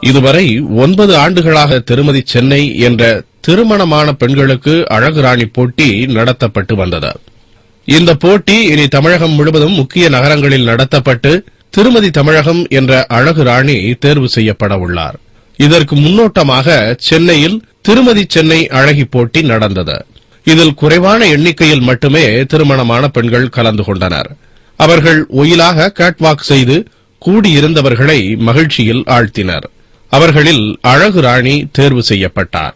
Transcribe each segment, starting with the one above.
இதுவரை 9 ஆண்டுகளாக திருமதி சென்னை என்ற திருமணமான பெண்களுக்கு அழகு ராணி போட்டி நடத்தப்பட்டு வந்தது. இந்த போட்டி இனி தமிழகம் முழுவதும் முக்கிய நகரங்களில் நடத்தப்பட்டு திருமதி தமிழகம் என்ற அழகு ராணி தேர்வு செய்யப்பட உள்ளார். இதற்கு முன்னோட்டமாக சென்னையில் திருமதி சென்னை அழகி போட்டி நடந்தது. இதில் குறைவான எண்ணிக்கையில் மட்டுமே திருமணமான பெண்கள் கலந்து கொண்டனர். அவர்கள் ஒயிலாக கேட்வாக் செய்து கூடியிருந்தவர்களை மகிழ்ச்சியில் ஆழ்த்தினர். அவர்களில் அழகு ராணி தேர்வு செய்யப்பட்டார்.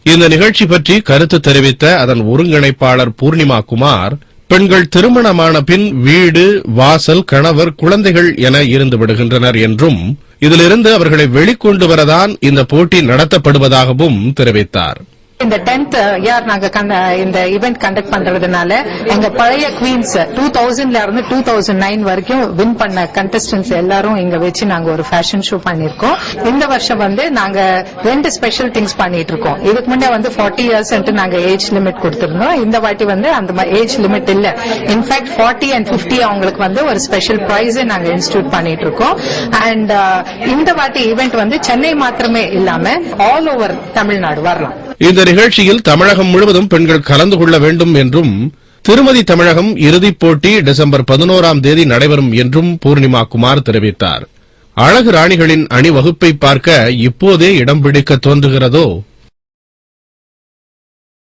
இந்த நிகழ்ச்சி பற்றி கருத்து தெரிவித்த அதன் ஒருங்கிணைப்பாளர் பூர்ணிமா குமார், பெண்கள் திருமணமான பின் வீடு, வாசல், கணவர், குழந்தைகள் என இருந்து விடுகின்றனர் என்றும் இதிலிருந்து அவர்களை வெளிக்கொண்டு வரதான் இந்த போட்டி நடத்தப்படுவதாகவும் தெரிவித்தார். இந்த 10th இயர் நாங்க இந்த ஈவென்ட் கண்டக்ட் பண்றதுனால எங்க பழைய குவீன்ஸ் 2000ல இருந்து 2009 வரைக்கும் வின் பண்ண கண்டஸ்டன்ட்ஸ் எல்லாரும் இங்க வச்சு நாங்க ஒரு ஃபேஷன் ஷோ பண்ணிருக்கோம். இந்த வருஷம் நாங்க 2 ஸ்பெஷல் திங்ஸ் பண்ணிட்டு இருக்கோம். இதுக்கு முன்னே 40 இயர்ஸ் நாங்க ஏஜ் லிமிட் கொடுத்திருந்தோம். இந்த வாட்டி அந்த ஏஜ் லிமிட் இல்ல. இன்ஃபேக்ட் 40 and 50 அவங்களுக்கு ஒரு ஸ்பெஷல் பிரைஸ் நாங்க இன்ஸ்டிடியூட் பண்ணிட்டு இருக்கோம். அண்ட் இந்த வாட்டி ஈவென்ட் சென்னை மாத்திரமே இல்லாம ஆல் ஓவர் தமிழ்நாடு வரலாம். இந்த நிகழ்ச்சியில் தமிழகம் முழுவதும் பெண்கள் கலந்து கொள்ள வேண்டும் என்றும் திருமதி தமிழகம் இறுதிப் போட்டி டிசம்பர் 11ஆம் தேதி நடைபெறும் என்றும் பூர்ணிமா குமார் தெரிவித்தார். அழகு ராணிகளின் அணிவகுப்பை பார்க்க இப்போதே இடம் பிடிக்க தோன்றுகிறதோ?